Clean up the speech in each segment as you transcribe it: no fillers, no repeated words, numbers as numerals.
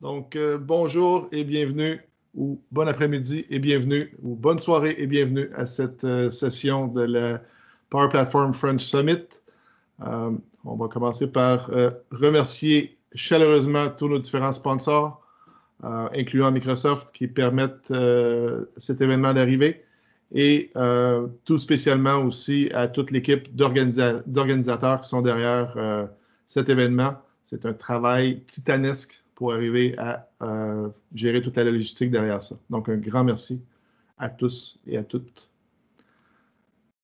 Donc, bonjour et bienvenue, ou bon après-midi et bienvenue, ou bonne soirée et bienvenue à cette session de la Power Platform French Summit. On va commencer par remercier chaleureusement tous nos différents sponsors, incluant Microsoft, qui permettent cet événement d'arriver, et tout spécialement aussi à toute l'équipe d'organisateurs qui sont derrière cet événement. C'est un travail titanesque pour arriver à gérer toute la logistique derrière ça. Donc, un grand merci à tous et à toutes.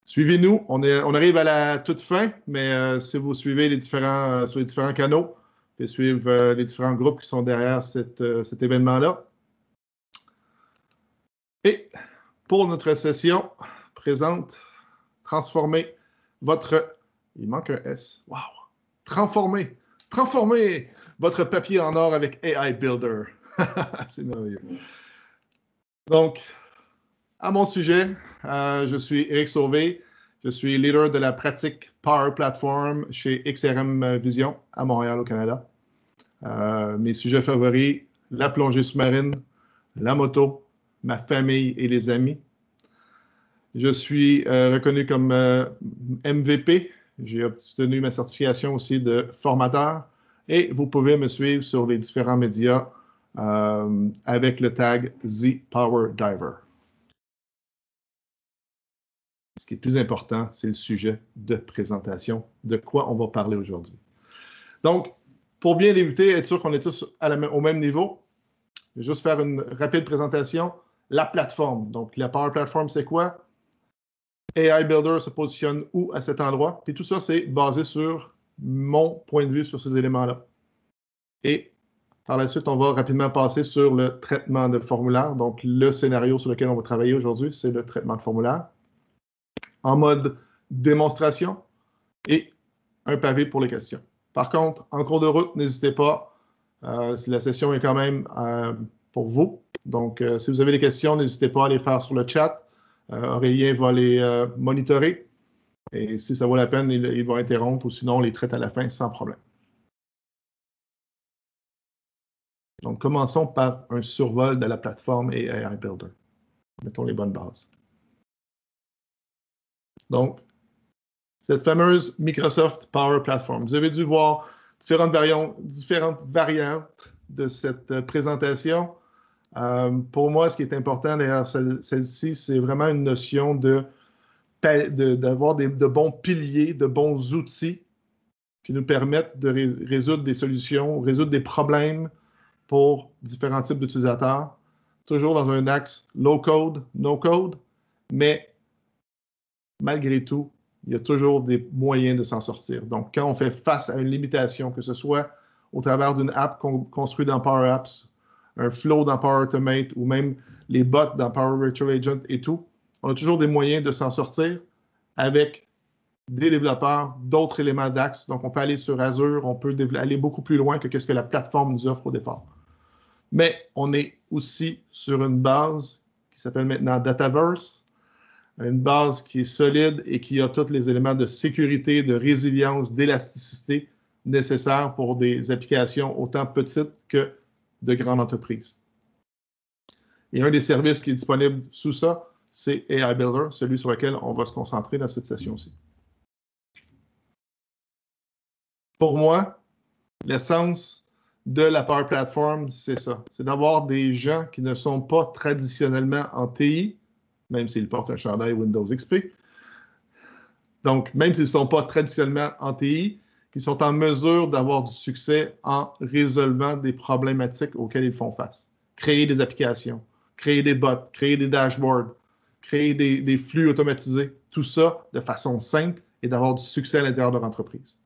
Suivez-nous. On arrive à la toute fin, mais si vous suivez sur les différents canaux, vous pouvez suivre les différents groupes qui sont derrière cet événement-là. Et pour notre session présente, transformer votre... Il manque un S. Wow! Transformer votre papier en or avec AI Builder. C'est merveilleux. Donc, à mon sujet, je suis Éric Sauvé. Je suis leader de la pratique Power Platform chez XRM Vision à Montréal, au Canada. Mes sujets favoris, la plongée sous-marine, la moto, ma famille et les amis. Je suis reconnu comme MVP. J'ai obtenu ma certification aussi de formateur. Et vous pouvez me suivre sur les différents médias avec le tag ThePowerDiver. Ce qui est plus important, c'est le sujet de présentation, de quoi on va parler aujourd'hui. Donc, pour bien débuter, être sûr qu'on est tous au même niveau, je vais juste faire une rapide présentation. La plateforme. Donc, la Power Platform, c'est quoi? AI Builder se positionne où à cet endroit? Puis tout ça, c'est basé sur mon point de vue sur ces éléments-là. Et par la suite, on va rapidement passer sur le traitement de formulaire. Donc, le scénario sur lequel on va travailler aujourd'hui, c'est le traitement de formulaire en mode démonstration et un pavé pour les questions. Par contre, en cours de route, n'hésitez pas. La session est quand même pour vous. Donc, si vous avez des questions, n'hésitez pas à les faire sur le chat. Aurélien va les monitorer. Et si ça vaut la peine, il va interrompre ou sinon on les traite à la fin sans problème. Donc, commençons par un survol de la plateforme et AI Builder. Mettons les bonnes bases. Donc, cette fameuse Microsoft Power Platform. Vous avez dû voir différentes variantes de cette présentation. Pour moi, ce qui est important derrière celle-ci, c'est vraiment une notion d'avoir de bons piliers, de bons outils qui nous permettent de résoudre des solutions, résoudre des problèmes pour différents types d'utilisateurs, toujours dans un axe low code, no code, mais malgré tout, il y a toujours des moyens de s'en sortir. Donc, quand on fait face à une limitation, que ce soit au travers d'une app construite dans Power Apps, un flow dans Power Automate ou même les bots dans Power Virtual Agent et tout, on a toujours des moyens de s'en sortir avec des développeurs, d'autres éléments d'axe. Donc, on peut aller sur Azure, on peut aller beaucoup plus loin que ce que la plateforme nous offre au départ. Mais on est aussi sur une base qui s'appelle maintenant Dataverse, une base qui est solide et qui a tous les éléments de sécurité, de résilience, d'élasticité nécessaires pour des applications autant petites que de grandes entreprises. Et un des services qui est disponible sous ça, c'est AI Builder, celui sur lequel on va se concentrer dans cette session-ci. Pour moi, l'essence de la Power Platform, c'est ça. C'est d'avoir des gens qui ne sont pas traditionnellement en TI, même s'ils portent un chandail Windows XP. Donc, même s'ils ne sont pas traditionnellement en TI, qui sont en mesure d'avoir du succès en résolvant des problématiques auxquelles ils font face. Créer des applications, créer des bots, créer des dashboards, créer des flux automatisés, tout ça de façon simple et d'avoir du succès à l'intérieur de leur entreprise.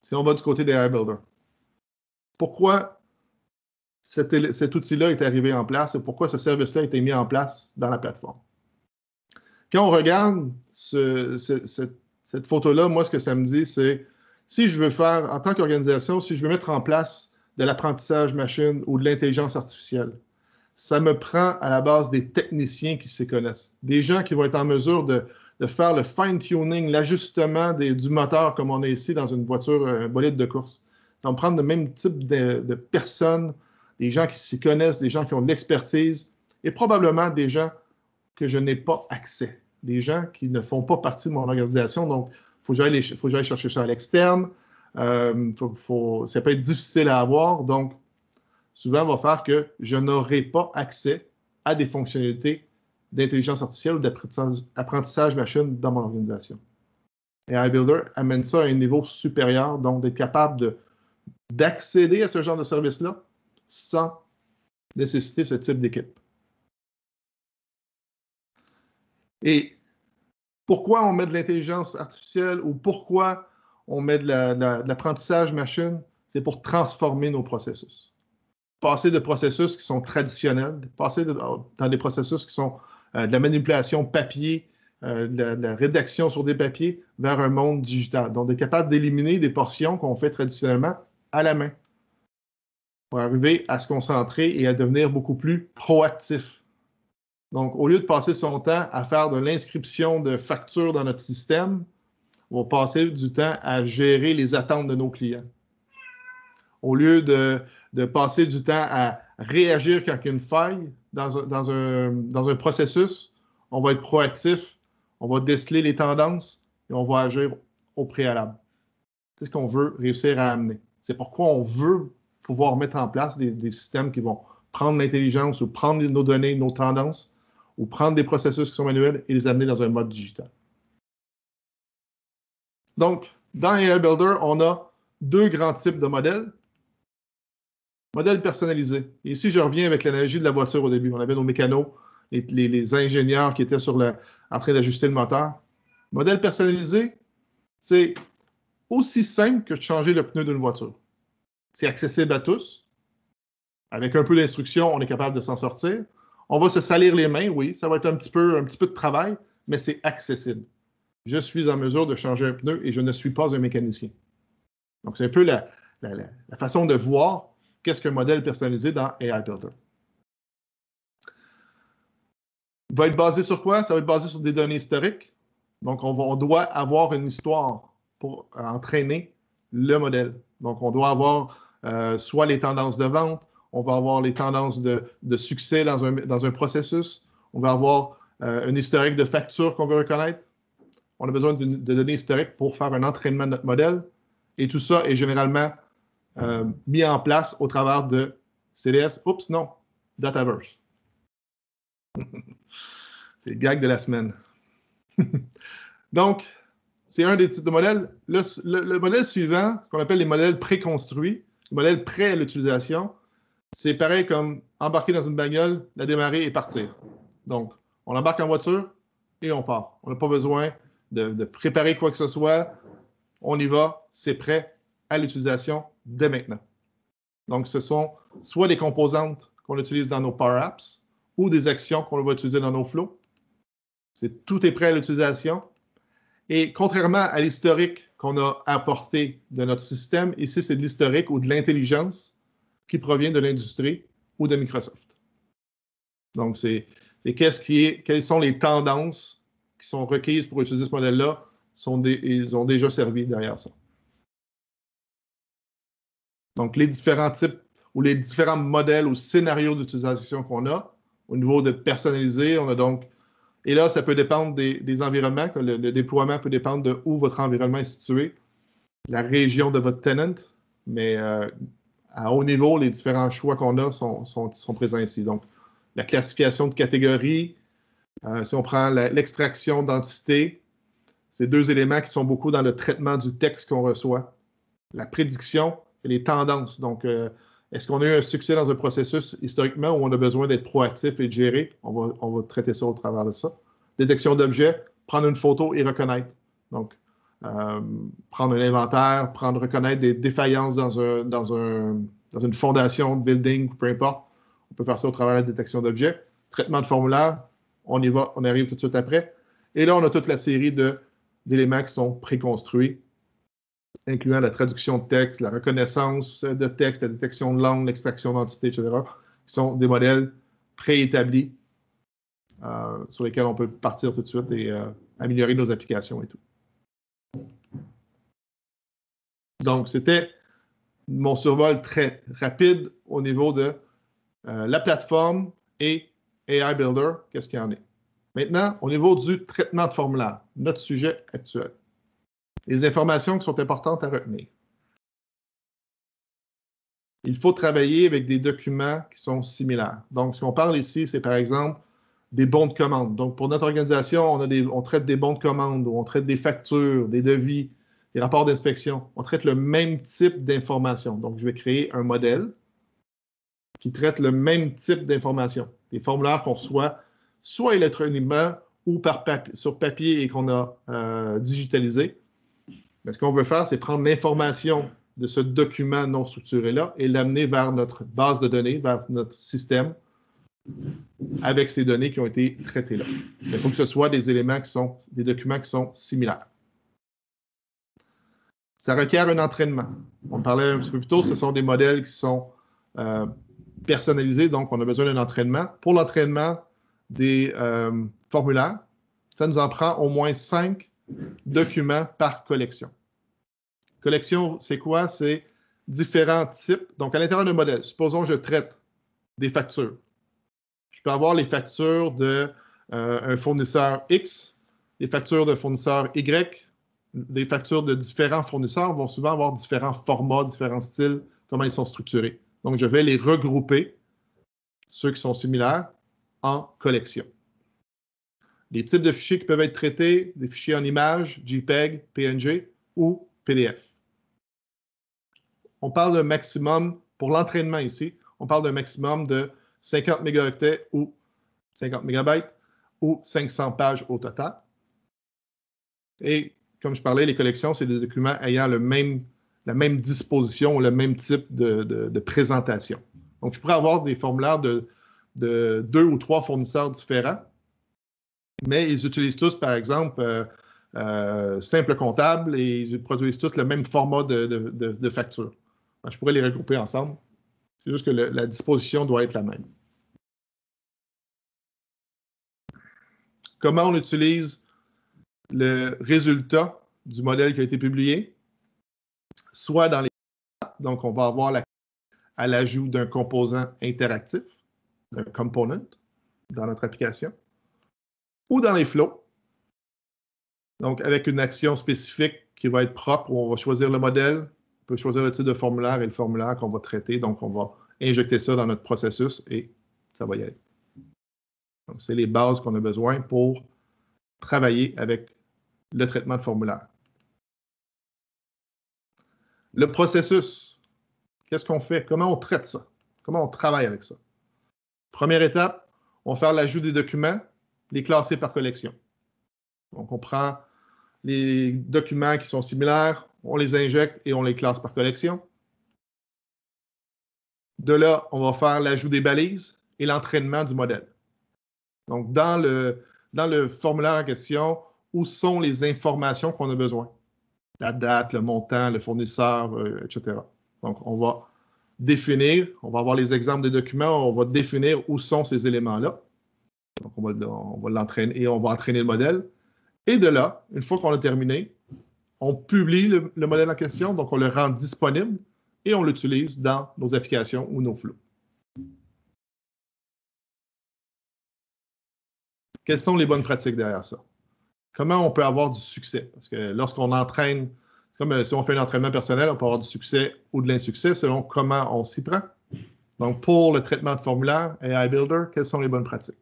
Si on va du côté des AI Builder. Pourquoi cet outil-là est arrivé en place et pourquoi ce service-là a été mis en place dans la plateforme? Quand on regarde cette photo-là, moi, ce que ça me dit, c'est si je veux faire, en tant qu'organisation, si je veux mettre en place de l'apprentissage machine ou de l'intelligence artificielle, ça me prend à la base des techniciens qui s'y connaissent, des gens qui vont être en mesure de faire le fine-tuning, l'ajustement du moteur comme on est ici dans une voiture, un bolide de course, Donc, prendre le même type de personnes, des gens qui s'y connaissent, des gens qui ont de l'expertise, et probablement des gens que je n'ai pas accès, des gens qui ne font pas partie de mon organisation. Donc, il faut que j'aille chercher ça à l'externe. Ça peut être difficile à avoir. Donc, souvent, va faire que je n'aurai pas accès à des fonctionnalités d'intelligence artificielle ou d'apprentissage machine dans mon organisation. Et iBuilder amène ça à un niveau supérieur, donc d'être capable d'accéder à ce genre de service-là sans nécessiter ce type d'équipe. Et pourquoi on met de l'intelligence artificielle ou pourquoi on met de l'apprentissage machine? C'est pour transformer nos processus. Passer de processus qui sont traditionnels, passer dans des processus qui sont de la manipulation papier, de la rédaction sur des papiers, vers un monde digital. Donc, d'être capable d'éliminer des portions qu'on fait traditionnellement à la main pour arriver à se concentrer et à devenir beaucoup plus proactif. Donc, au lieu de passer son temps à faire de l'inscription de factures dans notre système, on va passer du temps à gérer les attentes de nos clients. Au lieu de passer du temps à réagir quand il y a une faille dans un processus, on va être proactif, on va déceler les tendances et on va agir au préalable. C'est ce qu'on veut réussir à amener. C'est pourquoi on veut pouvoir mettre en place des systèmes qui vont prendre l'intelligence ou prendre nos données, nos tendances, ou prendre des processus qui sont manuels et les amener dans un mode digital. Donc, dans AI Builder, on a deux grands types de modèles. Modèle personnalisé. Et ici, je reviens avec l'analogie de la voiture au début. On avait nos mécanos, les ingénieurs qui étaient en train d'ajuster le moteur. Modèle personnalisé, c'est aussi simple que de changer le pneu d'une voiture. C'est accessible à tous. Avec un peu d'instruction, on est capable de s'en sortir. On va se salir les mains, oui, ça va être un petit peu de travail, mais c'est accessible. Je suis en mesure de changer un pneu et je ne suis pas un mécanicien. Donc, c'est un peu la façon de voir qu'est-ce qu'un modèle personnalisé dans AI Builder. Il va être basé sur quoi? Ça va être basé sur des données historiques. Donc, on doit avoir une histoire pour entraîner le modèle. Donc, on doit avoir soit les tendances de vente, on va avoir les tendances de succès dans un processus, on va avoir un historique de factures qu'on veut reconnaître. On a besoin de données historiques pour faire un entraînement de notre modèle. Et tout ça est généralement mis en place au travers de CDS, Dataverse. C'est le gag de la semaine. Donc, c'est un des types de modèles. Le modèle suivant, ce qu'on appelle les modèles préconstruits, les modèles prêts à l'utilisation, c'est pareil comme embarquer dans une bagnole, la démarrer et partir. Donc, on embarque en voiture et on part. On n'a pas besoin de préparer quoi que ce soit. On y va, c'est prêt à l'utilisation dès maintenant. Donc, ce sont soit des composantes qu'on utilise dans nos Power Apps ou des actions qu'on va utiliser dans nos flows. Tout est prêt à l'utilisation. Et contrairement à l'historique qu'on a apporté de notre système, ici, c'est de l'historique ou de l'intelligence qui provient de l'industrie ou de Microsoft. Donc, quelles sont les tendances qui sont requises pour utiliser ce modèle-là? Ils ont déjà servi derrière ça. Donc, les différents types ou les différents modèles ou scénarios d'utilisation qu'on a au niveau de personnaliser, on a donc. Et là, ça peut dépendre des environnements. Le déploiement peut dépendre de où votre environnement est situé, la région de votre tenant, mais à haut niveau, les différents choix qu'on a sont présents ici. Donc, la classification de catégories, si on prend l'extraction d'entités, c'est deux éléments qui sont beaucoup dans le traitement du texte qu'on reçoit. La prédiction et les tendances. Donc, est-ce qu'on a eu un succès dans un processus historiquement où on a besoin d'être proactif et de gérer? On va traiter ça au travers de ça. Détection d'objets, prendre une photo et reconnaître. Donc, prendre un inventaire, reconnaître des défaillances dans une fondation, building, peu importe. On peut faire ça au travers de la détection d'objets. Traitement de formulaire, on y va, on arrive tout de suite après. Et là, on a toute la série d'éléments qui sont préconstruits, incluant la traduction de texte, la reconnaissance de texte, la détection de langue, l'extraction d'entités, etc., qui sont des modèles préétablis sur lesquels on peut partir tout de suite et améliorer nos applications et tout. Donc, c'était mon survol très rapide au niveau de la plateforme et AI Builder, qu'est-ce qu'il y en est. Maintenant, au niveau du traitement de formulaire, notre sujet actuel. Les informations qui sont importantes à retenir. Il faut travailler avec des documents qui sont similaires. Donc, ce qu'on parle ici, c'est par exemple des bons de commande. Donc, pour notre organisation, on traite des bons de commande, on traite des factures, des devis, des rapports d'inspection. On traite le même type d'informations. Donc, je vais créer un modèle qui traite le même type d'informations. Des formulaires qu'on reçoit soit électroniquement ou sur papier et qu'on a digitalisé. Mais ce qu'on veut faire, c'est prendre l'information de ce document non structuré-là et l'amener vers notre base de données, vers notre système, avec ces données qui ont été traitées là. Il faut que ce soit des éléments qui sont, des documents qui sont similaires. Ça requiert un entraînement. On parlait un petit peu plus tôt, ce sont des modèles qui sont personnalisés, donc on a besoin d'un entraînement. Pour l'entraînement des formulaires, ça nous en prend au moins 5 documents par collection. Collection, c'est quoi? C'est différents types. Donc, à l'intérieur d'un modèle, supposons que je traite des factures. Je peux avoir les factures d'un fournisseur X, les factures de fournisseur Y, des factures de différents fournisseurs vont souvent avoir différents formats, différents styles, comment ils sont structurés. Donc, je vais les regrouper, ceux qui sont similaires, en collections. Les types de fichiers qui peuvent être traités, des fichiers en images, JPEG, PNG ou PDF. On parle d'un maximum, pour l'entraînement ici, on parle d'un maximum de 50 mégaoctets ou 50 mégabytes ou 500 pages au total. Et comme je parlais, les collections, c'est des documents ayant la même disposition ou le même type de présentation. Donc, je pourrais avoir des formulaires de 2 ou 3 fournisseurs différents, mais ils utilisent tous, par exemple, Simple Comptable et ils produisent tous le même format de facture. Je pourrais les regrouper ensemble. C'est juste que la disposition doit être la même. Comment on utilise le résultat du modèle qui a été publié? Soit dans les donc on va avoir à l'ajout d'un composant interactif, d'un component, dans notre application, ou dans les flows, donc avec une action spécifique qui va être propre, où on va choisir le modèle, on peut choisir le type de formulaire et le formulaire qu'on va traiter, donc on va injecter ça dans notre processus et ça va y aller. Donc, c'est les bases qu'on a besoin pour travailler avec le traitement de formulaire. Le processus, qu'est-ce qu'on fait? Comment on traite ça? Comment on travaille avec ça? Première étape, on va faire l'ajout des documents, les classer par collection. Donc, on prend les documents qui sont similaires, on les injecte et on les classe par collection. De là, on va faire l'ajout des balises et l'entraînement du modèle. Donc, dans le formulaire en question, où sont les informations qu'on a besoin? La date, le montant, le fournisseur, etc. Donc, on va définir, on va avoir les exemples des documents, on va définir où sont ces éléments-là. Donc, on va l'entraîner et on va entraîner le modèle. Et de là, une fois qu'on a terminé, on publie le modèle en question, donc on le rend disponible et on l'utilise dans nos applications ou nos flows. Quelles sont les bonnes pratiques derrière ça? Comment on peut avoir du succès? Parce que lorsqu'on entraîne, c'est comme si on fait un entraînement personnel, on peut avoir du succès ou de l'insuccès selon comment on s'y prend. Donc, pour le traitement de formulaire AI Builder, quelles sont les bonnes pratiques?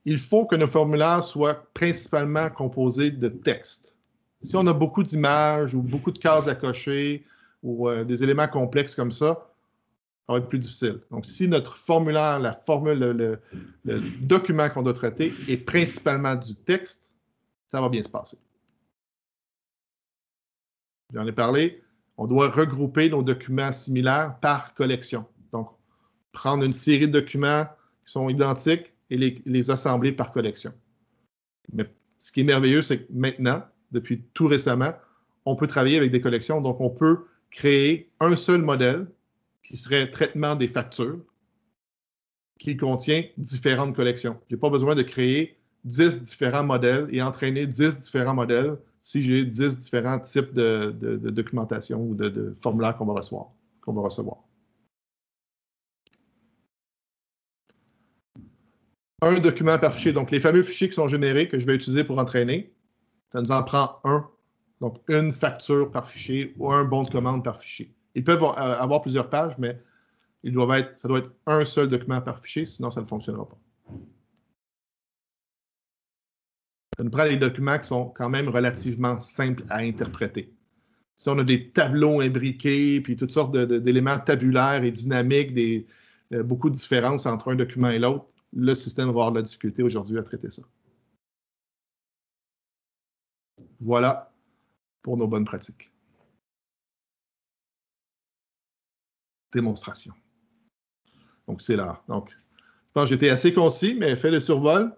Il faut que nos formulaires soient principalement composés de texte. Si on a beaucoup d'images ou beaucoup de cases à cocher ou des éléments complexes comme ça va être plus difficile. Donc, si notre formulaire, la formule, le document qu'on doit traiter est principalement du texte, ça va bien se passer. J'en ai parlé, on doit regrouper nos documents similaires par collection. Donc, prendre une série de documents qui sont identiques et les assembler par collection. Mais ce qui est merveilleux, c'est que maintenant, depuis tout récemment, on peut travailler avec des collections. Donc, on peut créer un seul modèle qui serait traitement des factures, qui contient différentes collections. Je n'ai pas besoin de créer 10 différents modèles et entraîner 10 différents modèles si j'ai 10 différents types de documentation ou de formulaires qu'on va recevoir. Un document par fichier. Donc, les fameux fichiers qui sont générés que je vais utiliser pour entraîner, ça nous en prend un. Donc, une facture par fichier ou un bon de commande par fichier. Ils peuvent avoir plusieurs pages, mais ça doit être un seul document par fichier, sinon ça ne fonctionnera pas. Ça nous prend des documents qui sont quand même relativement simples à interpréter. Si on a des tableaux imbriqués, puis toutes sortes d'éléments tabulaires et dynamiques, beaucoup de différences entre un document et l'autre, le système va avoir de la difficulté aujourd'hui à traiter ça. Voilà pour nos bonnes pratiques. Démonstration. Donc, c'est là. Donc, je pense que j'étais assez concis, mais fait le survol.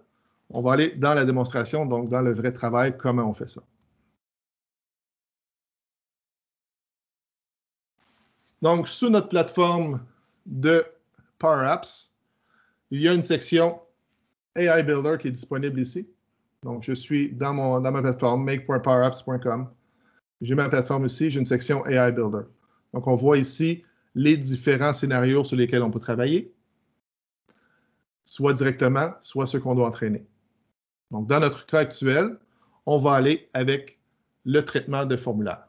On va aller dans la démonstration, donc dans le vrai travail, comment on fait ça. Donc, sous notre plateforme de Power Apps, il y a une section AI Builder qui est disponible ici. Donc, je suis dans ma plateforme, make.powerapps.com. J'ai ma plateforme ici, j'ai une section AI Builder. Donc, on voit ici les différents scénarios sur lesquels on peut travailler, soit directement, soit ceux qu'on doit entraîner. Donc, dans notre cas actuel, on va aller avec le traitement de formulaire.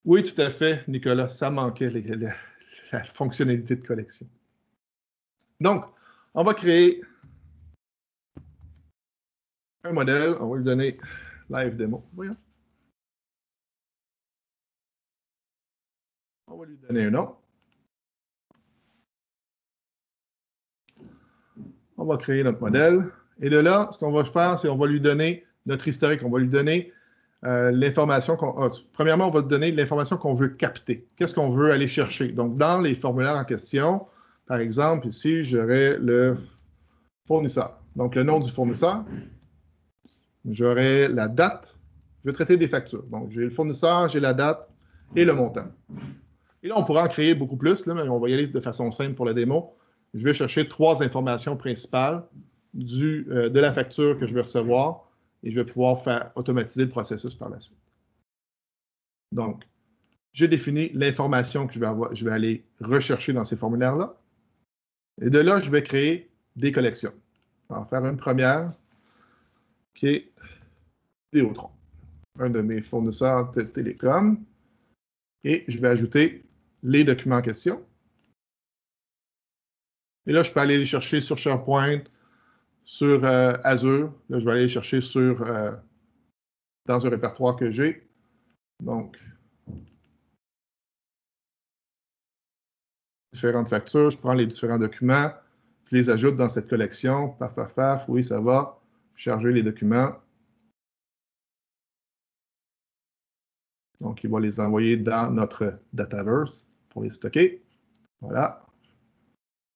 Oui, tout à fait, Nicolas, ça manquait la fonctionnalité de collection. Donc, on va créer un modèle, on va lui donner live démo. Voyons. On va lui donner un nom. On va créer notre modèle. Et de là, ce qu'on va faire, c'est qu'on va lui donner notre historique. On va lui donner l'information qu'on... premièrement, on va donner l'information qu'on veut capter. Qu'est-ce qu'on veut aller chercher? Donc, dans les formulaires en question, par exemple, ici, j'aurai le fournisseur. Donc, le nom du fournisseur. J'aurai la date. Je vais traiter des factures. Donc, j'ai le fournisseur, j'ai la date et le montant. Et là, on pourra en créer beaucoup plus, là, mais on va y aller de façon simple pour la démo. Je vais chercher 3 informations principales de la facture que je vais recevoir et je vais pouvoir faire automatiser le processus par la suite. Donc, j'ai défini l'information que je vais aller rechercher dans ces formulaires-là. Et de là, je vais créer des collections. On va en faire une première qui est Vidéotron, un de mes fournisseurs de télécom. Et je vais ajouter les documents en question. Et là, je peux aller les chercher sur SharePoint, sur Azure. Là, je vais aller les chercher dans un répertoire que j'ai. Donc, différentes factures. Je prends les différents documents. Je les ajoute dans cette collection. Paf, paf, paf. Oui, ça va. Charger les documents. Donc, il va les envoyer dans notre Dataverse pour les stocker. Voilà.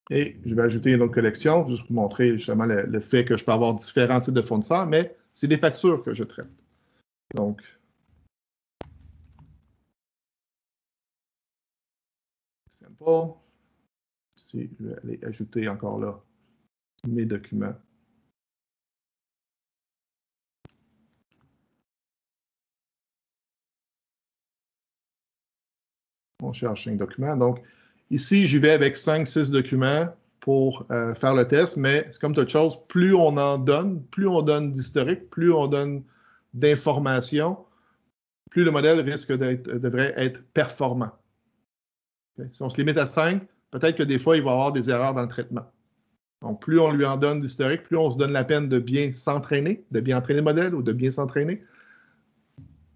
Et je vais ajouter une autre collection, juste pour montrer justement le fait que je peux avoir différents types de fournisseurs, mais c'est des factures que je traite. Donc, simple. Ici, je vais aller ajouter encore là mes documents. On cherche 5 documents. Donc, ici, j'y vais avec 5-6 documents pour faire le test, mais c'est comme toute chose, plus on en donne, plus on donne d'historique, plus on donne d'informations, plus le modèle devrait être performant. Okay? Si on se limite à 5, peut-être que des fois, il va y avoir des erreurs dans le traitement. Donc, plus on lui en donne d'historique, plus on se donne la peine de bien s'entraîner, de bien entraîner le modèle ou de bien s'entraîner,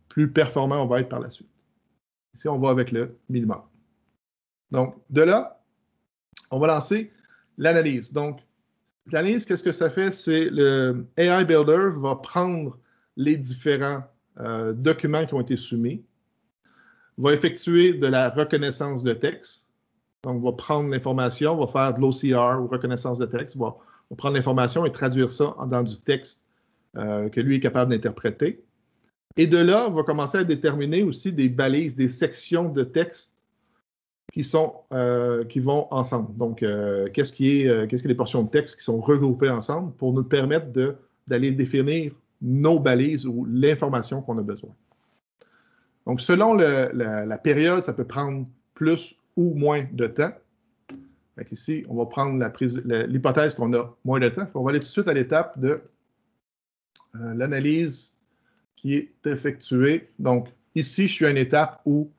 plus performant on va être par la suite. Ici, on va avec le minimum. Donc, de là, on va lancer l'analyse. Donc, l'analyse, qu'est-ce que ça fait? C'est le AI Builder va prendre les différents documents qui ont été soumis, va effectuer de la reconnaissance de texte. Donc, va prendre l'information, va faire de l'OCR ou reconnaissance de texte, va prendre l'information et traduire ça dans du texte que lui est capable d'interpréter. Et de là, on va commencer à déterminer aussi des balises, des sections de texte qui vont ensemble. Donc, qu'est-ce qui est des portions de texte qui sont regroupées ensemble pour nous permettre de d'aller définir nos balises ou l'information qu'on a besoin. Donc, selon la période, ça peut prendre plus ou moins de temps. Donc ici, on va prendre l'hypothèse qu'on a moins de temps. On va aller tout de suite à l'étape de l'analyse qui est effectuée. Donc, ici, je suis à une étape où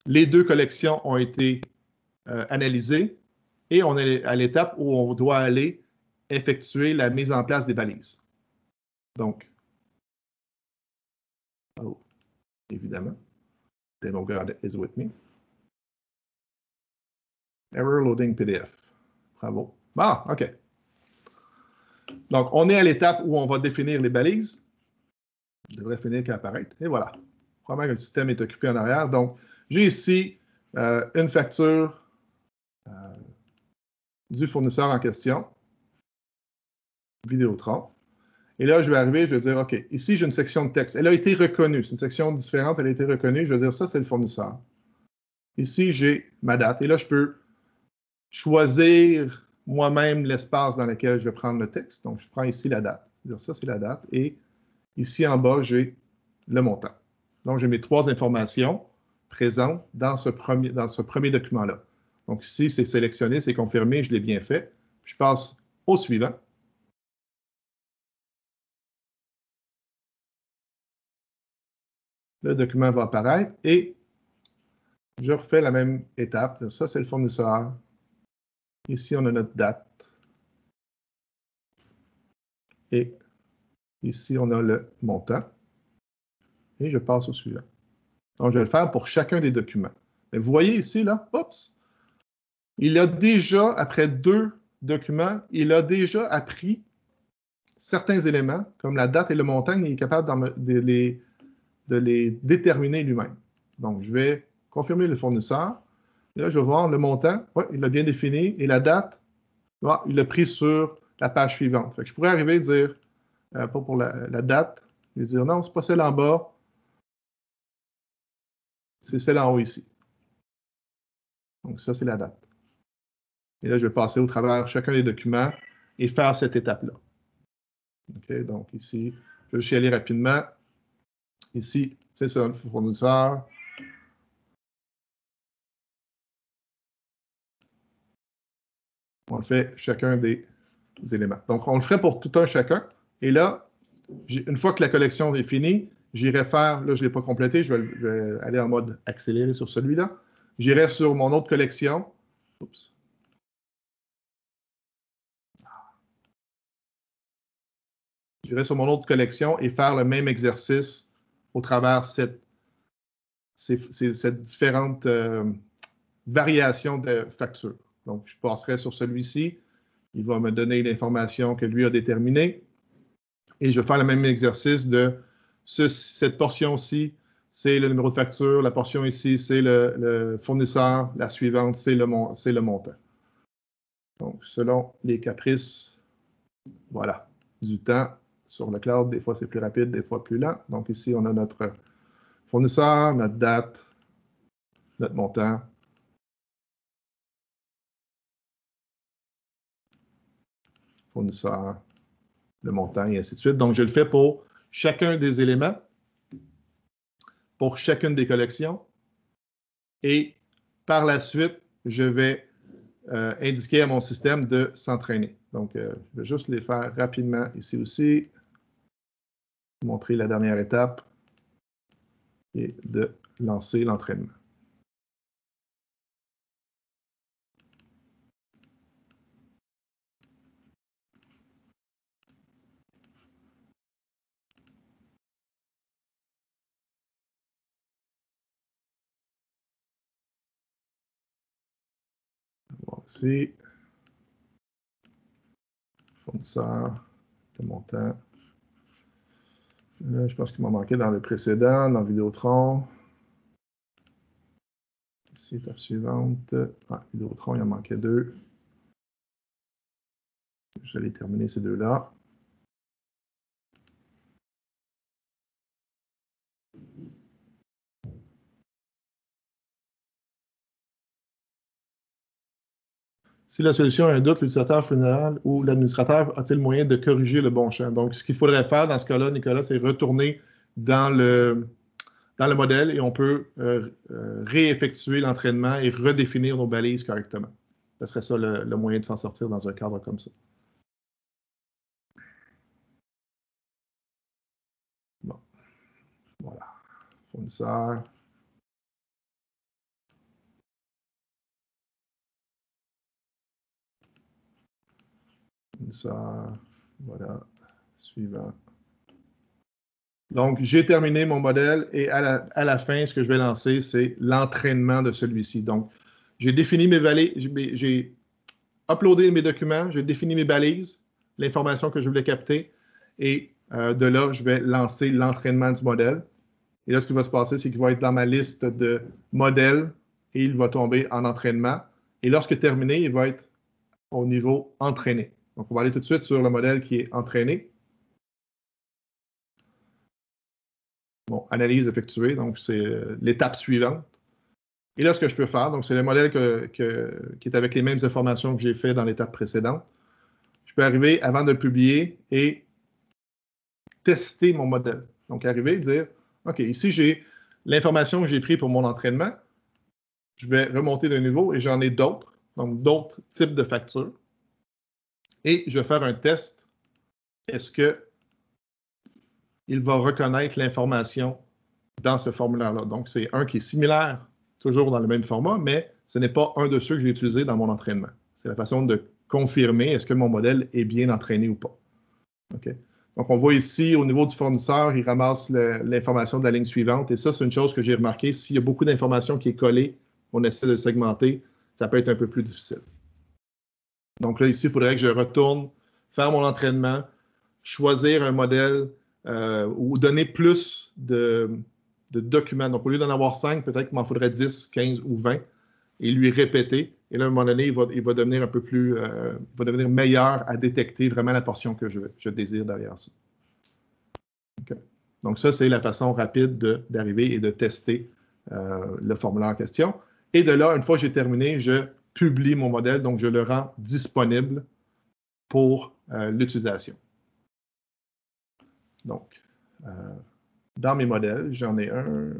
les deux collections ont été analysées et on est à l'étape où on doit aller effectuer la mise en place des balises. Donc, évidemment, Demo God is with me. Error loading PDF. Bravo. Bon, OK. Donc, on est à l'étape où on va définir les balises. Il devrait finir qu'à apparaître. Et voilà. Probablement que le système est occupé en arrière. Donc, j'ai ici une facture du fournisseur en question, Vidéotron. Et là, je vais arriver, je vais dire, OK, ici, j'ai une section de texte. Elle a été reconnue. C'est une section différente, elle a été reconnue. Je vais dire, ça, c'est le fournisseur. Ici, j'ai ma date. Et là, je peux choisir moi-même l'espace dans lequel je vais prendre le texte. Donc, je prends ici la date. Je vais dire, ça, c'est la date. Et ici, en bas, j'ai le montant. Donc, j'ai mes trois informations présentes dans ce premier document-là. Donc, ici, c'est sélectionné, c'est confirmé, je l'ai bien fait. Je passe au suivant. Le document va apparaître et je refais la même étape. Ça, c'est le fournisseur. Ici, on a notre date. Et ici, on a le montant. Et je passe au suivant. Donc, je vais le faire pour chacun des documents. Mais vous voyez ici, là, oups, il a déjà, après 2 documents, il a déjà appris certains éléments, comme la date et le montant, il est capable de les déterminer lui-même. Donc, je vais confirmer le fournisseur. Et là, je vais voir le montant. Oui, il l'a bien défini. Et la date, il l'a pris sur la page suivante. Fait que je pourrais arriver et dire, pas pour la date, je vais dire non, c'est pas celle en bas, c'est celle en haut ici. Donc, ça, c'est la date. Et là, je vais passer au travers chacun des documents et faire cette étape-là. OK, donc ici, je vais juste y aller rapidement. Ici, c'est sur le fournisseur. On le fait chacun des éléments. Donc, on le ferait pour tout un chacun. Et là, une fois que la collection est finie, j'irai faire, là, je ne l'ai pas complété, je vais aller en mode accéléré sur celui-là. J'irai sur mon autre collection. Oups. J'irai sur mon autre collection et faire le même exercice au travers cette différente variation de facture. Donc, je passerai sur celui-ci. Il va me donner l'information que lui a déterminée. Et je vais faire le même exercice de cette portion-ci, c'est le numéro de facture. La portion ici, c'est le fournisseur. La suivante, c'est le montant. Donc, selon les caprices, voilà, du temps sur le cloud, des fois c'est plus rapide, des fois plus lent. Donc ici, on a notre fournisseur, notre date, notre montant. Fournisseur, le montant, et ainsi de suite. Donc, je le fais pour chacun des éléments, pour chacune des collections. Et par la suite, je vais indiquer à mon système de s'entraîner. Donc, je vais juste les faire rapidement ici aussi. Montrer la dernière étape et de lancer l'entraînement. Bon, ici, fournisseur, le montant. Je pense qu'il m'a manqué dans le précédent, dans Vidéotron. Ici, étape suivante. Ah, Vidéotron, il en manquait 2. Je vais terminer ces deux-là. Si la solution a un doute, l'utilisateur final ou l'administrateur a-t-il moyen de corriger le bon champ? Donc, ce qu'il faudrait faire dans ce cas-là, Nicolas, c'est retourner dans le modèle et on peut réeffectuer l'entraînement et redéfinir nos balises correctement. Ce serait ça le moyen de s'en sortir dans un cadre comme ça. Bon, voilà. Fournisseur. Fournisseur. Voilà. Suivant. Donc, j'ai terminé mon modèle et à la fin, ce que je vais lancer, c'est l'entraînement de celui-ci. Donc, j'ai défini mes balises, j'ai uploadé mes documents, j'ai défini mes balises, l'information que je voulais capter, et de là, je vais lancer l'entraînement du modèle. Et là, ce qui va se passer, c'est qu'il va être dans ma liste de modèles et il va tomber en entraînement. Et lorsque terminé, il va être au niveau entraîné. Donc, on va aller tout de suite sur le modèle qui est entraîné. Bon, analyse effectuée, donc c'est l'étape suivante. Et là, ce que je peux faire, donc c'est le modèle qui est avec les mêmes informations que j'ai fait dans l'étape précédente. Je peux arriver, avant de le publier, et tester mon modèle. Donc, arriver et dire, OK, ici, j'ai l'information que j'ai prise pour mon entraînement. Je vais remonter d'un niveau et j'en ai d'autres, donc d'autres types de factures. Et je vais faire un test. Est-ce qu'il va reconnaître l'information dans ce formulaire-là? Donc, c'est un qui est similaire, toujours dans le même format, mais ce n'est pas un de ceux que j'ai utilisé dans mon entraînement. C'est la façon de confirmer est-ce que mon modèle est bien entraîné ou pas. OK? Donc, on voit ici, au niveau du fournisseur, il ramasse l'information de la ligne suivante. Et ça, c'est une chose que j'ai remarqué. S'il y a beaucoup d'informations qui est collée, on essaie de segmenter, ça peut être un peu plus difficile. Donc là, ici, il faudrait que je retourne faire mon entraînement, choisir un modèle ou donner plus de documents. Donc, au lieu d'en avoir 5, peut-être qu'il m'en faudrait 10, 15 ou 20 et lui répéter. Et là, à un moment donné, il va devenir un peu plus, va devenir meilleur à détecter vraiment la portion que je désire derrière ça. Okay. Donc, ça, c'est la façon rapide d'arriver et de tester le formulaire en question. Et de là, une fois que j'ai terminé, je publie mon modèle, donc je le rends disponible pour l'utilisation. Donc, dans mes modèles, j'en ai un,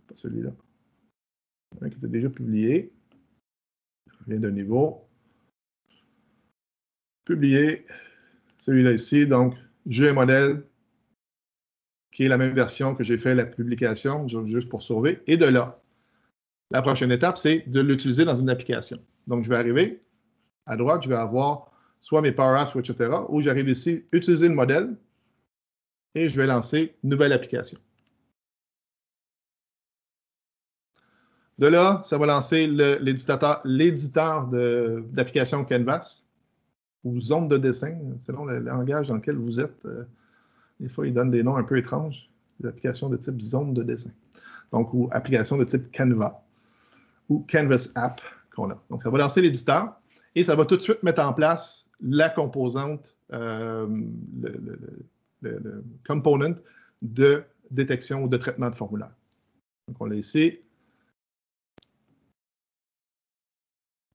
pas celui-là, un qui était déjà publié. Je viens de niveau. Publier, celui-là ici. Donc, j'ai un modèle qui est la même version que j'ai fait la publication, juste pour sauver. Et de là, la prochaine étape, c'est de l'utiliser dans une application. Donc, je vais arriver à droite, je vais avoir soit mes Power Apps, etc., ou j'arrive ici, utiliser le modèle, et je vais lancer une nouvelle application. De là, ça va lancer l'éditeur d'application Canvas, ou zone de dessin, selon le langage dans lequel vous êtes. Des fois, ils donnent des noms un peu étranges, des applications de type zone de dessin. Donc, ou applications de type Canva, ou Canvas App qu'on a. Donc, ça va lancer l'éditeur, et ça va tout de suite mettre en place la composante, le component de détection ou de traitement de formulaire. Donc, on l'a ici.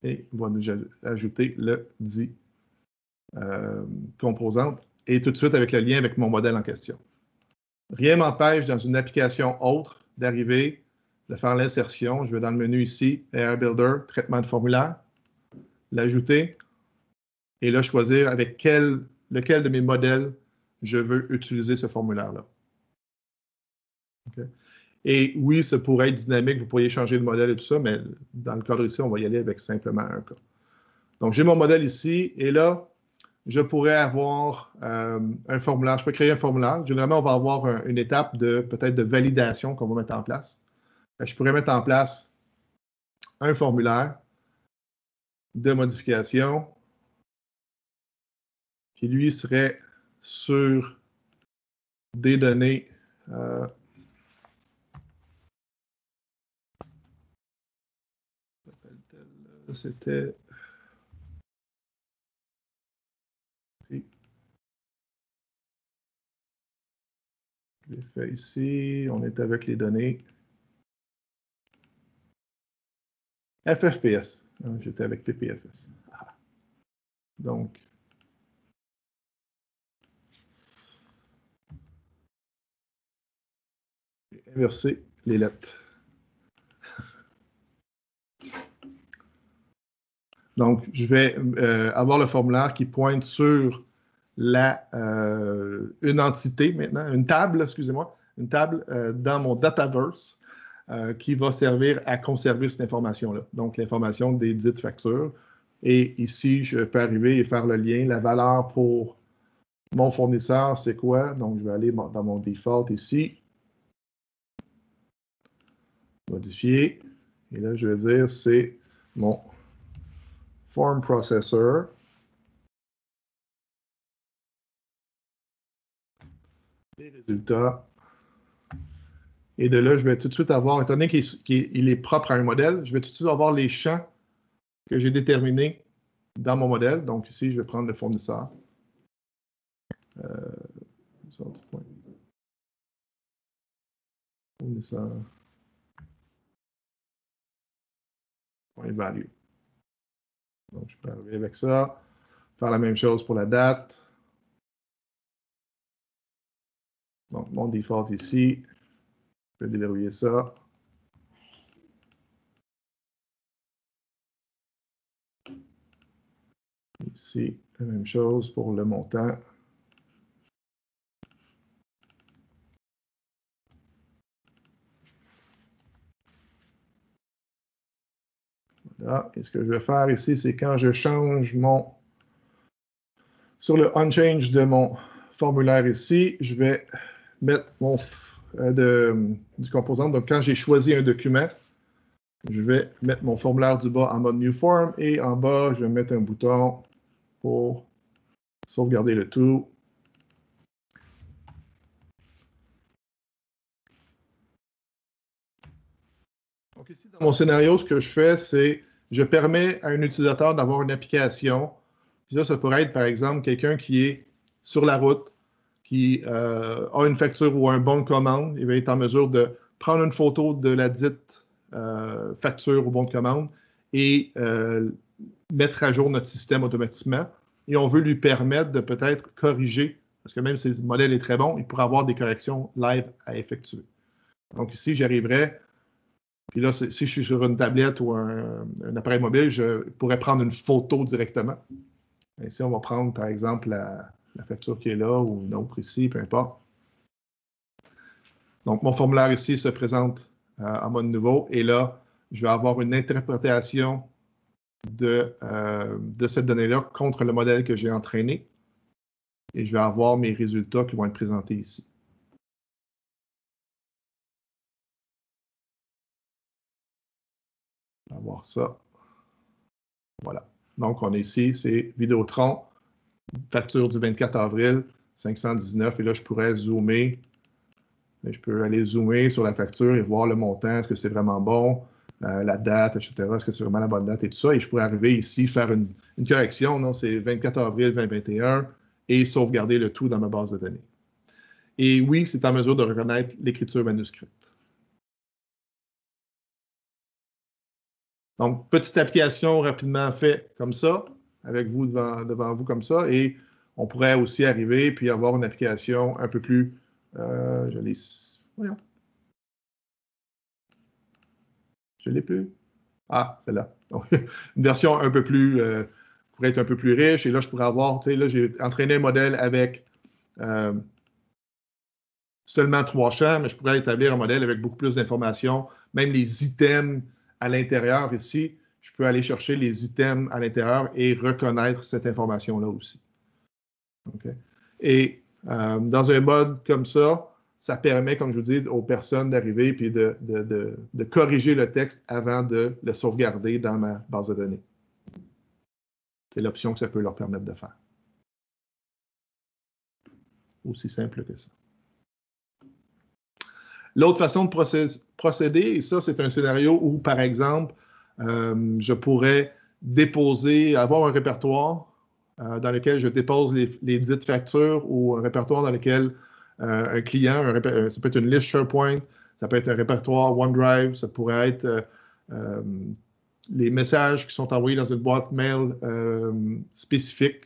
Et on va nous ajouter le dit composante et tout de suite avec le lien avec mon modèle en question. Rien m'empêche dans une application autre d'arriver, de faire l'insertion. Je vais dans le menu ici, AI Builder, traitement de formulaire, l'ajouter et là choisir avec lequel de mes modèles je veux utiliser ce formulaire-là. Okay. Et oui, ça pourrait être dynamique, vous pourriez changer de modèle et tout ça, mais dans le cadre ici, on va y aller avec simplement un cas. Donc, j'ai mon modèle ici et là, je pourrais avoir un formulaire. Je peux créer un formulaire. Généralement, on va avoir une étape peut-être de validation qu'on va mettre en place. Je pourrais mettre en place un formulaire de modification qui, lui, serait sur des données c'était je l'ai fait ici, on est avec les données. FFPS. J'étais avec PPFS. Donc, inverser les lettres. Donc, je vais avoir le formulaire qui pointe sur une entité maintenant, une table, excusez-moi, une table dans mon Dataverse qui va servir à conserver cette information-là. Donc, l'information des dites factures. Et ici, je peux arriver et faire le lien. La valeur pour mon fournisseur, c'est quoi? Donc, je vais aller dans mon default ici. Modifier. Et là, je vais dire, c'est mon form processor. Les résultats. Et de là, je vais tout de suite avoir, étant donné qu'il est propre à un modèle, je vais tout de suite avoir les champs que j'ai déterminés dans mon modèle. Donc ici, je vais prendre le fournisseur. Fournisseur. Point value. Donc, je peux arriver avec ça. Faire la même chose pour la date. Donc, mon default ici. Je vais déverrouiller ça. Ici, la même chose pour le montant. Voilà. Et ce que je vais faire ici, c'est quand je change sur le unchange de mon formulaire ici, je vais mettre du composant. Donc, quand j'ai choisi un document, je vais mettre mon formulaire du bas en mode New Form et en bas, je vais mettre un bouton pour sauvegarder le tout. Donc ici, dans mon scénario, ce que je fais, c'est je permets à un utilisateur d'avoir une application. Puis ça pourrait être, par exemple, quelqu'un qui est sur la route, qui a une facture ou un bon de commande. Il va être en mesure de prendre une photo de la dite facture ou bon de commande et mettre à jour notre système automatiquement. Et on veut lui permettre de peut-être corriger, parce que même si le modèle est très bon, il pourrait avoir des corrections live à effectuer. Donc ici, j'arriverais, puis là, si je suis sur une tablette ou un appareil mobile, je pourrais prendre une photo directement. Ici, on va prendre, par exemple, la facture qui est là ou une autre ici, peu importe. Donc, mon formulaire ici se présente en mode nouveau. Et là, je vais avoir une interprétation de cette donnée-là contre le modèle que j'ai entraîné. Et je vais avoir mes résultats qui vont être présentés ici. On va voir ça. Voilà. Donc, on est ici, c'est Vidéotron, facture du 24 avril, 519. Et là, je pourrais zoomer. Je peux aller zoomer sur la facture et voir le montant. Est-ce que c'est vraiment bon? La date, etc. Est-ce que c'est vraiment la bonne date et tout ça? Et je pourrais arriver ici, faire une correction. Non, c'est 24 avril 2021 et sauvegarder le tout dans ma base de données. Et oui, c'est en mesure de reconnaître l'écriture manuscrite. Donc, petite application rapidement faite comme ça, avec vous devant vous comme ça. Et on pourrait aussi arriver puis avoir une application un peu plus... voyons. Je l'ai plus. Ah, celle-là. Une version un peu plus, pourrait être un peu plus riche. Et là, je pourrais avoir, tu sais, là, j'ai entraîné un modèle avec seulement 3 champs, mais je pourrais établir un modèle avec beaucoup plus d'informations. Même les items à l'intérieur ici, je peux aller chercher les items à l'intérieur et reconnaître cette information-là aussi. Okay. Et dans un mode comme ça permet, comme je vous dis, aux personnes d'arriver et de corriger le texte avant de le sauvegarder dans ma base de données. C'est l'option que ça peut leur permettre de faire. Aussi simple que ça. L'autre façon de procéder, et ça, c'est un scénario où, par exemple, je pourrais avoir un répertoire dans lequel je dépose les dites factures ou un répertoire dans lequel un client, ça peut être une liste SharePoint, ça peut être un répertoire OneDrive, ça pourrait être les messages qui sont envoyés dans une boîte mail spécifique.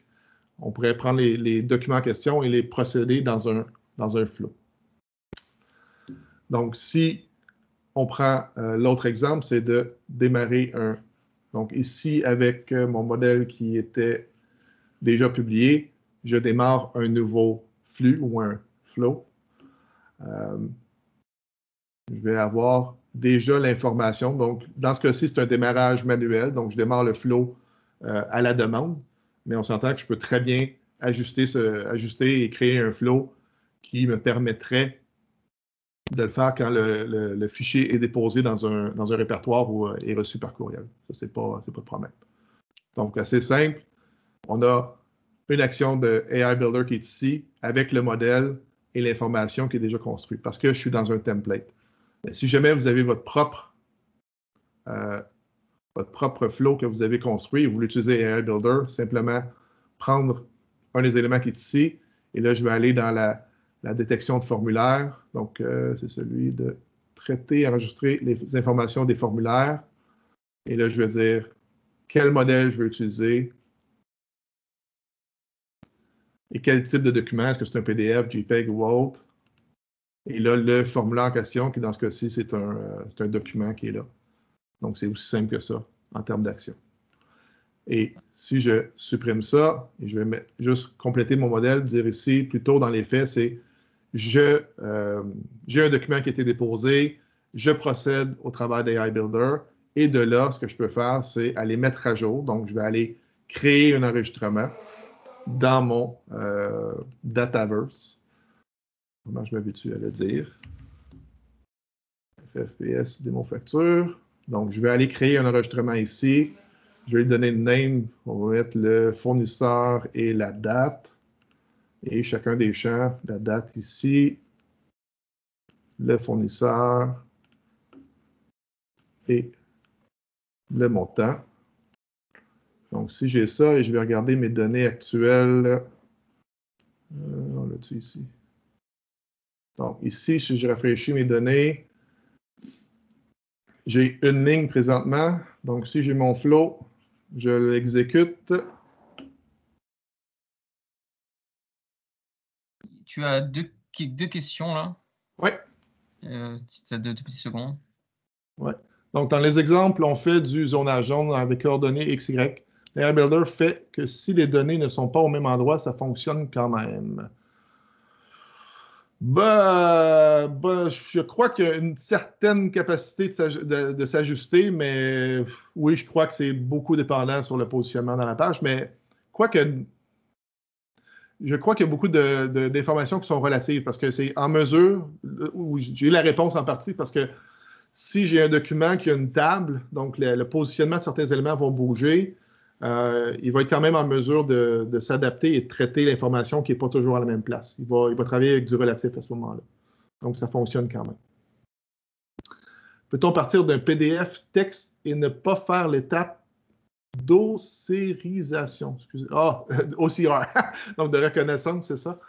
On pourrait prendre les documents en question et les procéder dans un flow. Donc, si on prend l'autre exemple, c'est de démarrer un. Donc, ici, avec mon modèle qui était déjà publié, je démarre un nouveau flux ou un flow. Je vais avoir déjà l'information. Donc, dans ce cas-ci, c'est un démarrage manuel. Donc, je démarre le flow à la demande. Mais on s'entend que je peux très bien ajuster et créer un flow qui me permettrait de le faire quand le fichier est déposé dans un répertoire ou est reçu par courriel. Ça, c'est pas de problème. Donc, assez simple. On a une action de AI Builder qui est ici avec le modèle et l'information qui est déjà construite parce que je suis dans un template. Mais si jamais vous avez votre propre flow que vous avez construit et vous voulez utiliser AI Builder, simplement prendre un des éléments qui est ici et là, je vais aller dans la détection de formulaires. Donc, c'est celui de traiter, enregistrer les informations des formulaires. Et là, je vais dire quel modèle je veux utiliser et quel type de document. Est-ce que c'est un PDF, JPEG ou autre? Et là, le formulaire en question, qui dans ce cas-ci, c'est un document qui est là. Donc, c'est aussi simple que ça en termes d'action. Et si je supprime ça, et je vais juste compléter mon modèle, dire ici, plutôt dans les faits, c'est j'ai un document qui a été déposé, je procède au travail d'AI Builder, et de là, ce que je peux faire, c'est aller mettre à jour. Donc, je vais aller créer un enregistrement dans mon Dataverse. Comment je m'habitue à le dire? FFPS, démo facture. Donc, je vais aller créer un enregistrement ici. Je vais lui donner le name. On va mettre le fournisseur et la date. Et chacun des champs, la date ici, le fournisseur et le montant. Donc, si j'ai ça et je vais regarder mes données actuelles, on l'a-tu ici? Donc, ici, si je rafraîchis mes données, j'ai une ligne présentement. Donc, si j'ai mon flow, je l'exécute. Tu as deux questions là. Oui. Tu as deux petites secondes. Oui. Donc, dans les exemples, on fait du zonage jaune avec coordonnées XY. AI Builder fait que si les données ne sont pas au même endroit, ça fonctionne quand même. Je crois qu'il y a une certaine capacité de s'ajuster, mais oui, je crois que c'est beaucoup dépendant sur le positionnement dans la page. Mais je crois qu'il y a beaucoup d'informations qui sont relatives parce que c'est en mesure, où j'ai la réponse en partie, parce que si j'ai un document qui a une table, donc le positionnement de certains éléments vont bouger, il va être quand même en mesure de s'adapter et de traiter l'information qui n'est pas toujours à la même place. Il va travailler avec du relatif à ce moment-là. Donc, ça fonctionne quand même. Peut-on partir d'un PDF texte et ne pas faire l'étape d'ossérisation? OCR. Donc, de reconnaissance, c'est ça.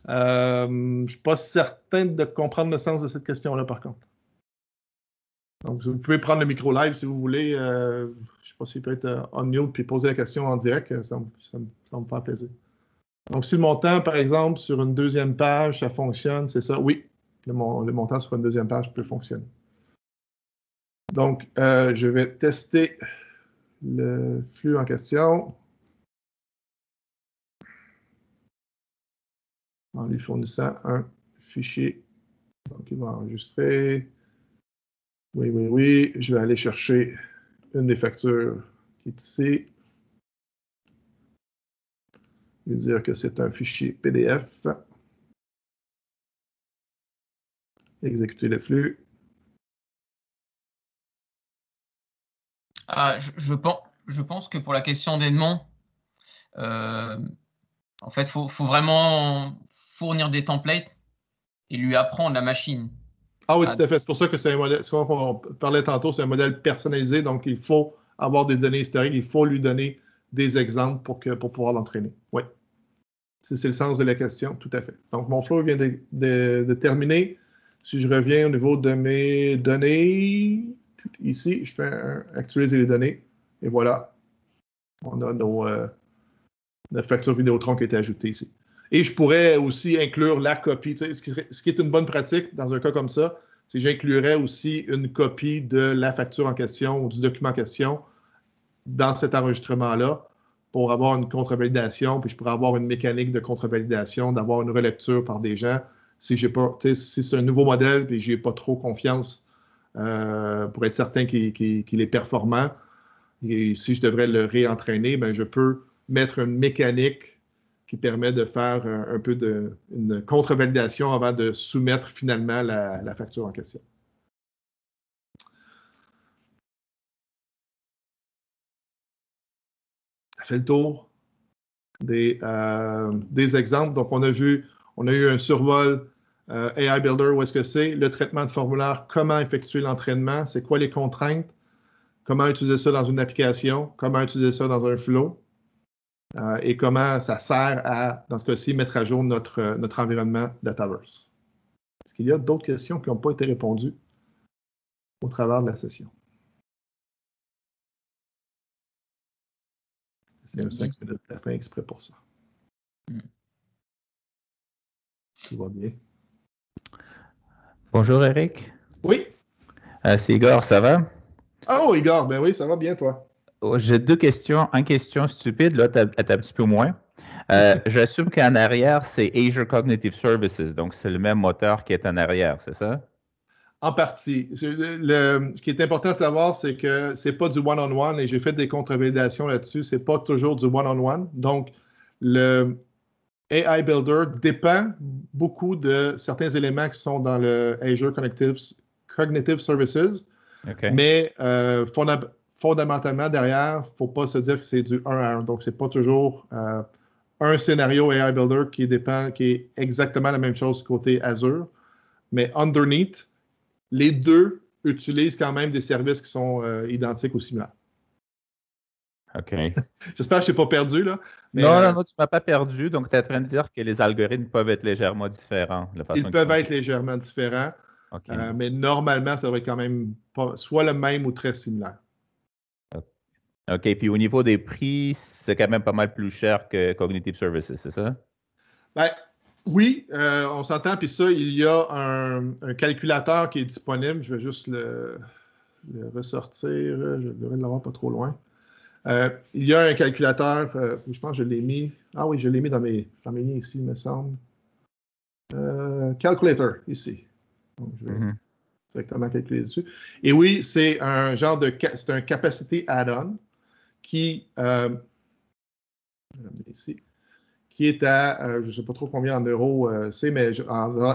Je ne suis pas certain de comprendre le sens de cette question-là, par contre. Donc, vous pouvez prendre le micro live si vous voulez. Je ne sais pas s'il peut être on mute puis poser la question en direct. Ça me fait plaisir. Donc, si le montant, par exemple, sur une deuxième page, ça fonctionne, c'est ça? Oui, le montant sur une deuxième page peut fonctionner. Donc, je vais tester le flux en question en lui fournissant un fichier. Donc, il va enregistrer. Oui, oui, oui. Je vais aller chercher une des factures qui est ici. Lui dire que c'est un fichier PDF. Exécuter le flux. Je pense que pour la question d'Edmond, en fait, il faut vraiment fournir des templates et lui apprendre la machine. Ah oui, tout à fait. C'est pour ça que c'est un modèle, ce qu'on parlait tantôt, c'est un modèle personnalisé. Donc, il faut avoir des données historiques. Il faut lui donner des exemples pour pouvoir l'entraîner. Oui. C'est le sens de la question, tout à fait. Donc, mon flow vient de terminer. Si je reviens au niveau de mes données, ici, je fais actualiser les données. Et voilà, on a notre facture Vidéotron qui a été ajoutée ici. Et je pourrais aussi inclure la copie. Ce qui est une bonne pratique dans un cas comme ça, c'est que j'inclurais aussi une copie de la facture en question ou du document en question dans cet enregistrement-là pour avoir une contre-validation, puis je pourrais avoir une mécanique de contre-validation, d'avoir une relecture par des gens. Si c'est un nouveau modèle puis je n'ai pas trop confiance pour être certain qu'il est performant, et si je devrais le réentraîner, ben, je peux mettre une mécanique qui permet de faire un peu une contre-validation avant de soumettre finalement la facture en question. Ça fait le tour des exemples. Donc, on a eu un survol AI Builder, où est-ce que c'est? Le traitement de formulaire, comment effectuer l'entraînement, c'est quoi les contraintes, comment utiliser ça dans une application, comment utiliser ça dans un flow, et comment ça sert à, dans ce cas-ci, mettre à jour notre environnement Dataverse. Est-ce qu'il y a d'autres questions qui n'ont pas été répondues au travers de la session? C'est un 5 minutes à la fin exprès pour ça. Tout va bien. Bonjour Eric. Oui. C'est Igor, ça va? Oh, Igor, ben oui, ça va bien, toi. J'ai deux questions. Une question stupide, l'autre un petit peu moins. J'assume qu'en arrière, c'est Azure Cognitive Services, donc c'est le même moteur qui est en arrière, c'est ça? En partie. Ce qui est important de savoir, c'est que ce n'est pas du one-on-one et j'ai fait des contre-validations là-dessus. Ce n'est pas toujours du one-on-one. Donc, le AI Builder dépend beaucoup de certains éléments qui sont dans le Azure Cognitive Services. Okay. Mais fondamentalement, derrière, il ne faut pas se dire que c'est du 1 à 1. Donc, ce n'est pas toujours un scénario AI Builder qui est exactement la même chose côté Azure. Mais underneath, les deux utilisent quand même des services qui sont identiques ou similaires. OK. J'espère que je ne t'ai pas perdu, là. Mais, non, tu ne m'as pas perdu. Donc, tu es en train de dire que les algorithmes peuvent être légèrement différents. Ils peuvent être légèrement différents. Okay. Mais normalement, ça va être quand même soit le même ou très similaire. OK. Puis au niveau des prix, c'est quand même pas mal plus cher que Cognitive Services, c'est ça? Ben, oui, on s'entend. Puis ça, il y a un calculateur qui est disponible. Je vais juste le ressortir. Je devrais l'avoir pas trop loin. Il y a un calculateur. Je pense que je l'ai mis. Ah oui, je l'ai mis dans mes liens ici, il me semble. Calculator, ici. Donc, je vais directement calculer dessus. Et oui, c'est un genre c'est un capacity add-on qui, ici, qui est à, je ne sais pas trop combien en euros c'est, mais je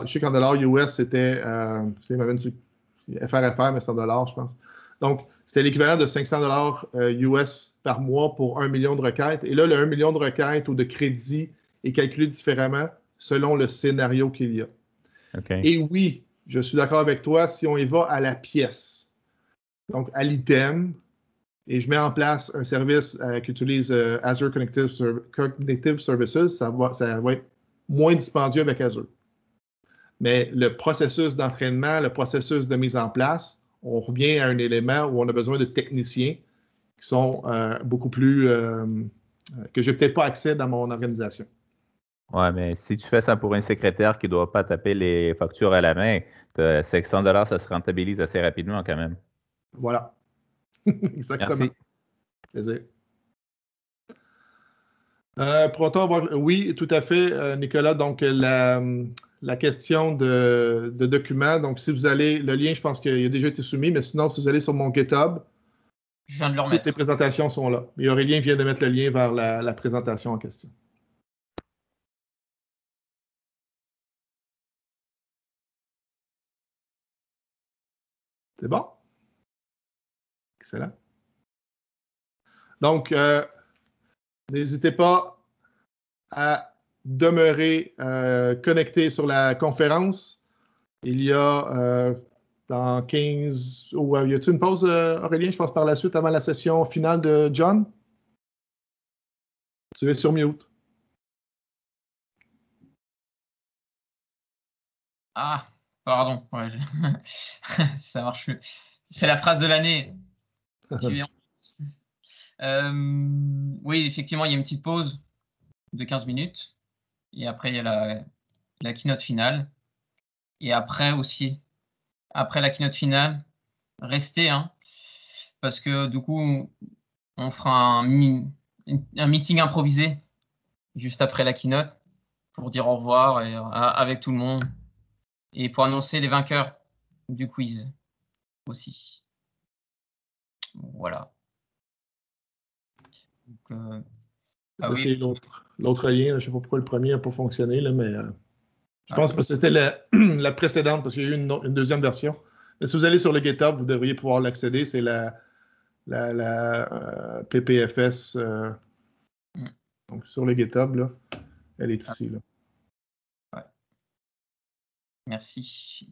sais qu'en dollars US, c'était, FRFR, mais c'est en dollars, je pense. Donc, c'était l'équivalent de 500 dollars US par mois pour 1 million de requêtes. Et là, le 1 million de requêtes ou de crédits est calculé différemment selon le scénario qu'il y a. Okay. Et oui, je suis d'accord avec toi, si on y va à la pièce, donc à l'item, et je mets en place un service qui utilise Azure Cognitive Services, ça va être moins dispendieux avec Azure. Mais le processus d'entraînement, le processus de mise en place, on revient à un élément où on a besoin de techniciens qui sont beaucoup plus... que je n'ai peut-être pas accès dans mon organisation. Ouais, mais si tu fais ça pour un secrétaire qui ne doit pas taper les factures à la main, 500 $, ça se rentabilise assez rapidement quand même. Voilà. Exactement. Merci. Plaisir. Pourra-t-on avoir... Oui, tout à fait, Nicolas. Donc, la question de documents. Donc, si vous allez... Le lien, je pense qu'il a déjà été soumis, mais sinon, si vous allez sur mon GitHub, je viens de le remettre. Toutes les présentations sont là. Et Aurélien vient de mettre le lien vers la présentation en question. C'est bon? Excellent. Donc, n'hésitez pas à demeurer connecté sur la conférence. Il y a dans 15... ou y a-t-il une pause, Aurélien, je pense par la suite, avant la session finale de John? Tu es sur mute. Ah, pardon. Ouais, ça marche plus. C'est la phrase de l'année. Oui, effectivement, il y a une petite pause de 15 minutes. Et après, il y a la keynote finale. Et après aussi, après la keynote finale, restez, hein, parce que du coup, on fera un meeting improvisé juste après la keynote pour dire au revoir avec tout le monde et pour annoncer les vainqueurs du quiz aussi. Voilà. Donc, oui. L'autre lien, je ne sais pas pourquoi le premier n'a pas fonctionné, là, mais je pense que c'était la précédente, parce qu'il y a eu une deuxième version. Mais si vous allez sur le GitHub, vous devriez pouvoir l'accéder. C'est la PPFS. Donc, sur le GitHub, là, elle est ici. Là. Ouais. Merci.